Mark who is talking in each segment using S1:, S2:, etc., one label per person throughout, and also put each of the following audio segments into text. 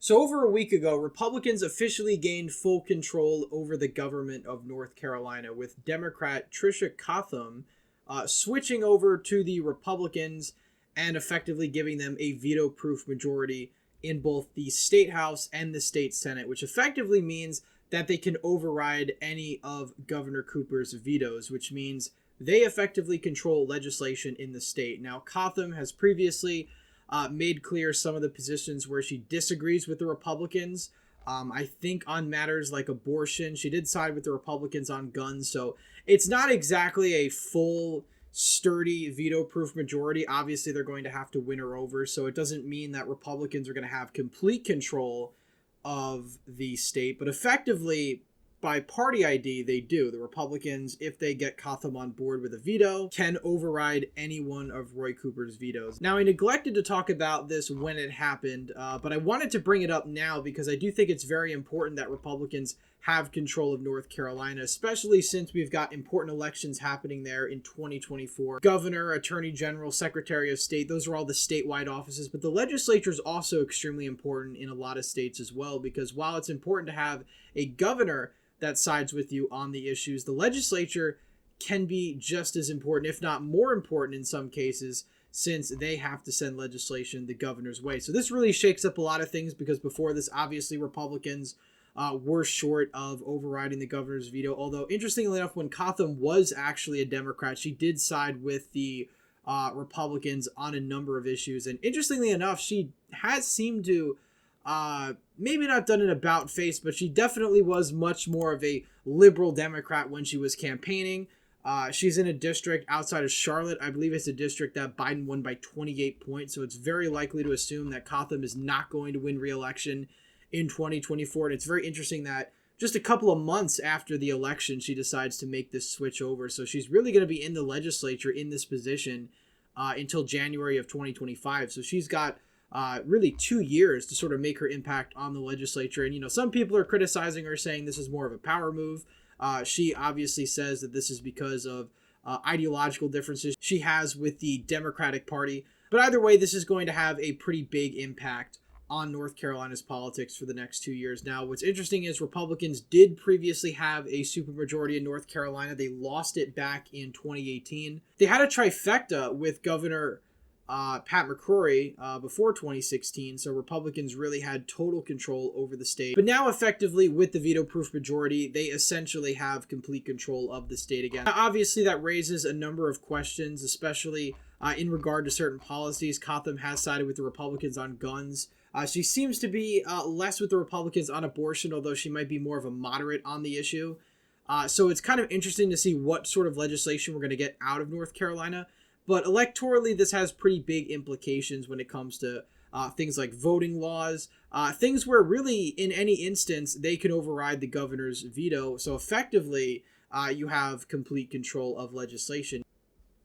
S1: So over a week ago, Republicans officially gained full control over the government of North Carolina, with Democrat Tricia Cotham switching over to the Republicans and effectively giving them a veto-proof majority in both the state house and the state senate, which effectively means that they can override any of Governor Cooper's vetoes, which means they effectively control legislation in the state. Now, Cotham has previously made clear some of the positions where she disagrees with the Republicans. I think on matters like abortion, she did side with the Republicans on guns. So it's not exactly a full, sturdy, veto-proof majority. Obviously, they're going to have to win her over. So it doesn't mean that Republicans are going to have complete control of the state. But effectively, by party ID, they do. The Republicans, if they get Cotham on board with a veto, can override any one of Roy Cooper's vetoes. Now, I neglected to talk about this when it happened, but I wanted to bring it up now because I do think it's very important that Republicans have control of North Carolina, especially since we've got important elections happening there in 2024. Governor, Attorney General, Secretary of State, those are all the statewide offices, but the legislature is also extremely important in a lot of states as well, because while it's important to have a governor that sides with you on the issues, the legislature can be just as important, if not more important in some cases, since they have to send legislation the governor's way. So this really shakes up a lot of things, because before this, obviously, Republicans were short of overriding the governor's veto. Although, interestingly enough, when Cotham was actually a Democrat, she did side with the Republicans on a number of issues. And interestingly enough, she has seemed to maybe not done an about face, but she definitely was much more of a liberal Democrat when she was campaigning. She's in a district outside of Charlotte. I believe it's a district that Biden won by 28 points. So it's very likely to assume that Cotham is not going to win re-election in 2024. And it's very interesting that just a couple of months after the election, she decides to make this switch over. So she's really going to be in the legislature in this position until January of 2025. So she's got really 2 years to sort of make her impact on the legislature. And, you know, some people are criticizing her, saying this is more of a power move. She obviously says that this is because of ideological differences she has with the Democratic Party. But either way, this is going to have a pretty big impact on North Carolina's politics for the next 2 years. Now, what's interesting is Republicans did previously have a supermajority in North Carolina. They lost it back in 2018. They had a trifecta with Governor Pat McCrory before 2016, so Republicans really had total control over the state. But now, effectively, with the veto-proof majority, they essentially have complete control of the state again. Now, obviously, that raises a number of questions, especially in regard to certain policies. Cotham has sided with the Republicans on guns. She seems to be less with the Republicans on abortion, although she might be more of a moderate on the issue. So it's kind of interesting to see what sort of legislation we're going to get out of North Carolina. But electorally, this has pretty big implications when it comes to things like voting laws, things where really, in any instance, they can override the governor's veto. So effectively, you have complete control of legislation.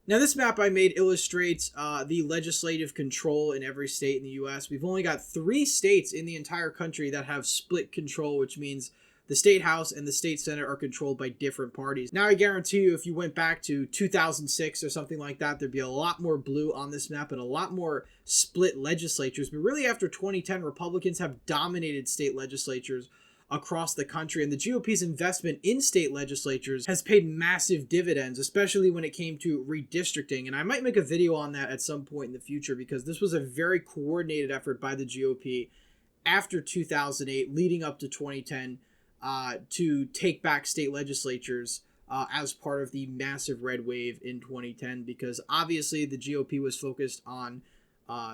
S1: Now, this map I made illustrates the legislative control in every state in the U.S. We've only got 3 states in the entire country that have split control, which means the state house and the state senate are controlled by different parties. Now, I guarantee you, if you went back to 2006 or something like that, there'd be a lot more blue on this map and a lot more split legislatures. But really, after 2010, Republicans have dominated state legislatures across the country, and the GOP's investment in state legislatures has paid massive dividends, especially when it came to redistricting. And I might make a video on that at some point in the future, because this was a very coordinated effort by the GOP after 2008, leading up to 2010, to take back state legislatures as part of the massive red wave in 2010, because obviously the GOP was focused on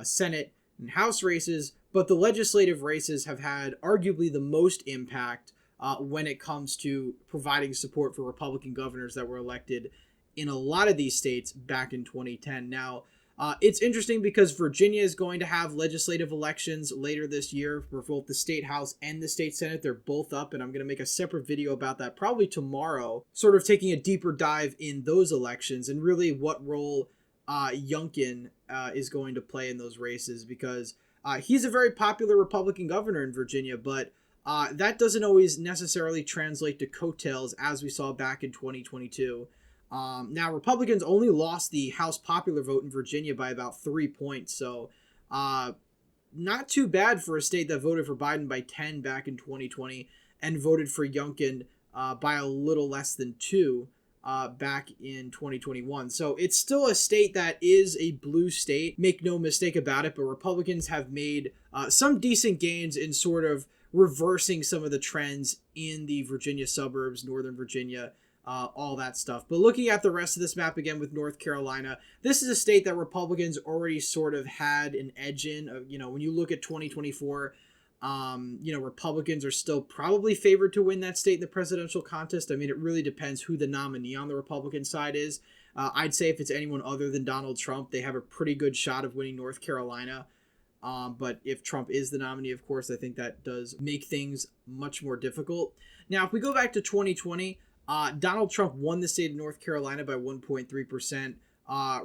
S1: Senate and House races, but the legislative races have had arguably the most impact when it comes to providing support for Republican governors that were elected in a lot of these states back in 2010. Now, it's interesting because Virginia is going to have legislative elections later this year for both the state house and the state senate. They're both up, and I'm going to make a separate video about that probably tomorrow, sort of taking a deeper dive in those elections and really what role Youngkin is going to play in those races, because he's a very popular Republican governor in Virginia, but that doesn't always necessarily translate to coattails, as we saw back in 2022. Now, Republicans only lost the House popular vote in Virginia by about 3 points. So not too bad for a state that voted for Biden by 10 back in 2020 and voted for Youngkin by a little less than 2 back in 2021. So it's still a state that is a blue state, make no mistake about it, but Republicans have made some decent gains in sort of reversing some of the trends in the Virginia suburbs, Northern Virginia, all that stuff. But looking at the rest of this map again with North Carolina, this is a state that Republicans already sort of had an edge in. When you look at 2024, Republicans are still probably favored to win that state in the presidential contest. I mean, it really depends who the nominee on the Republican side is. I'd say if it's anyone other than Donald Trump, they have a pretty good shot of winning North Carolina. But if Trump is the nominee, of course, I think that does make things much more difficult. Now, if we go back to 2020, Donald Trump won the state of North Carolina by 1.3%.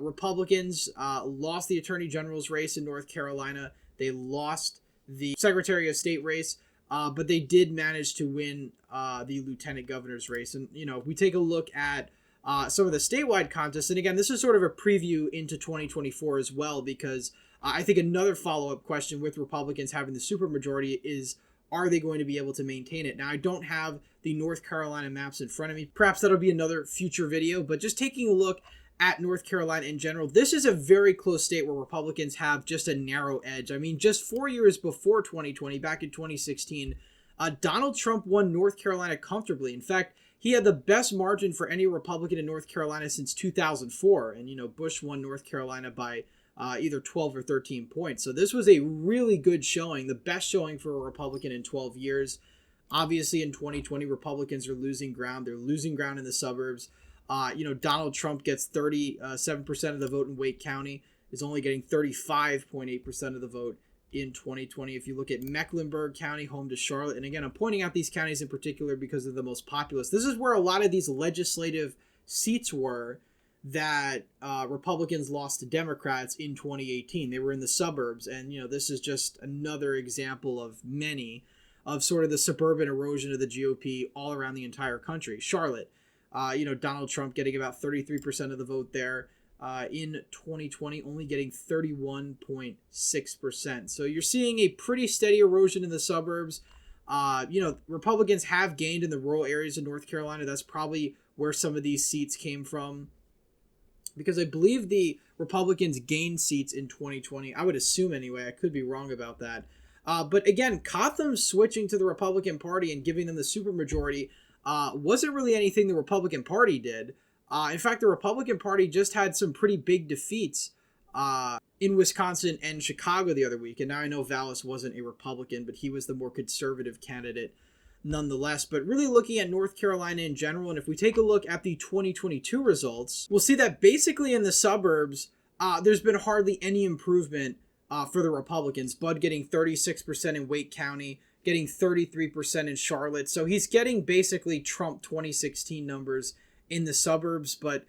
S1: Republicans lost the Attorney General's race in North Carolina. They lost the Secretary of State race, but they did manage to win the Lieutenant Governor's race. And, if we take a look at some of the statewide contests, and again, this is sort of a preview into 2024 as well, because I think another follow-up question with Republicans having the supermajority is, are they going to be able to maintain it? Now, I don't have the North Carolina maps in front of me. Perhaps that'll be another future video, but just taking a look at North Carolina in general, this is a very close state where Republicans have just a narrow edge. I mean, just 4 years before 2020, back in 2016, Donald Trump won North Carolina comfortably. In fact, he had the best margin for any Republican in North Carolina since 2004. And, Bush won North Carolina by either 12 or 13 points. So this was a really good showing, the best showing for a Republican in 12 years. Obviously, in 2020, Republicans are losing ground. They're losing ground in the suburbs. Donald Trump gets 37% of the vote in Wake County, is only getting 35.8% of the vote in 2020. If you look at Mecklenburg County, home to Charlotte, and again, I'm pointing out these counties in particular because they're the most populous. This is where a lot of these legislative seats were that Republicans lost to Democrats in 2018. They were in the suburbs, and this is just another example of many of sort of the suburban erosion of the GOP all around the entire country. Charlotte, Donald Trump getting about 33% of the vote there. In 2020, only getting 31.6%. So you're seeing a pretty steady erosion in the suburbs. Republicans have gained in the rural areas of North Carolina. That's probably where some of these seats came from, because I believe the Republicans gained seats in 2020. I would assume anyway. I could be wrong about that. But again, Cotham switching to the Republican Party and giving them the supermajority wasn't really anything the Republican Party did. In fact, the Republican Party just had some pretty big defeats in Wisconsin and Chicago the other week. And now I know Vallis wasn't a Republican, but he was the more conservative candidate nonetheless. But really looking at North Carolina in general, and if we take a look at the 2022 results, we'll see that basically in the suburbs, there's been hardly any improvement for the Republicans. Bud getting 36% in Wake County, getting 33% in Charlotte. So he's getting basically Trump 2016 numbers in the suburbs, but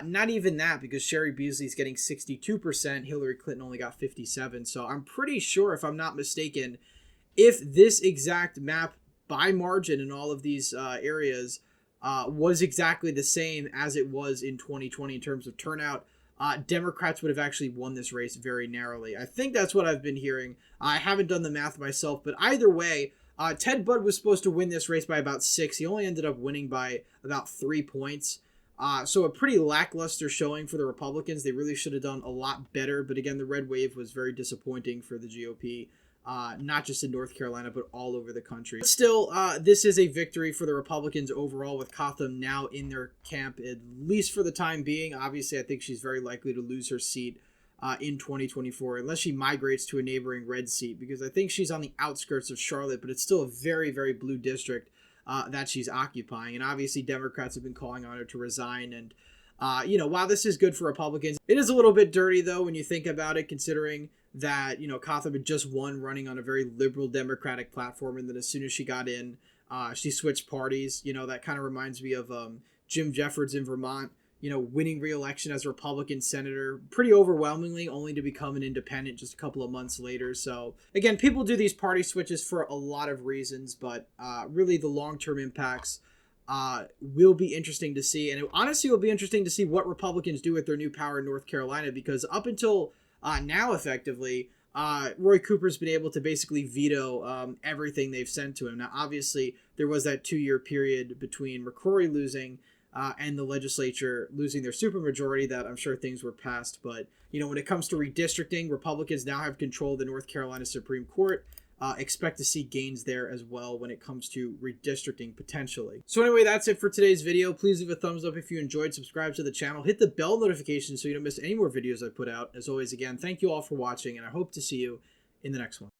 S1: not even that, because Sherry Beasley's getting 62%. Hillary Clinton only got 57%. So I'm pretty sure, if I'm not mistaken, if this exact map by margin in all of these areas was exactly the same as it was in 2020 in terms of turnout, Democrats would have actually won this race very narrowly. I think that's what I've been hearing. I haven't done the math myself, but either way, Ted Budd was supposed to win this race by about 6. He only ended up winning by about 3 points. So a pretty lackluster showing for the Republicans. They really should have done a lot better. But again, the red wave was very disappointing for the GOP, not just in North Carolina, but all over the country. But still, this is a victory for the Republicans overall, with Cotham now in their camp, at least for the time being. Obviously, I think she's very likely to lose her seat in 2024, unless she migrates to a neighboring red seat, because I think she's on the outskirts of Charlotte, but it's still a very, very blue district that she's occupying. And obviously Democrats have been calling on her to resign. And, while this is good for Republicans, it is a little bit dirty, though, when you think about it, considering that, Cotham had just won running on a very liberal Democratic platform. And then as soon as she got in, she switched parties. That kind of reminds me of Jim Jeffords in Vermont, winning re-election as a Republican senator pretty overwhelmingly, only to become an independent just a couple of months later. So again, people do these party switches for a lot of reasons, but really the long-term impacts will be interesting to see. And it honestly will be interesting to see what Republicans do with their new power in North Carolina, because up until now, effectively, Roy Cooper's been able to basically veto everything they've sent to him. Now, obviously, there was that 2-year period between McCrory losing and the legislature losing their supermajority that I'm sure things were passed. But, when it comes to redistricting, Republicans now have control of the North Carolina Supreme Court. Expect to see gains there as well when it comes to redistricting potentially. So anyway, that's it for today's video. Please leave a thumbs up if you enjoyed, subscribe to the channel, hit the bell notification so you don't miss any more videos I put out. As always, again, thank you all for watching, and I hope to see you in the next one.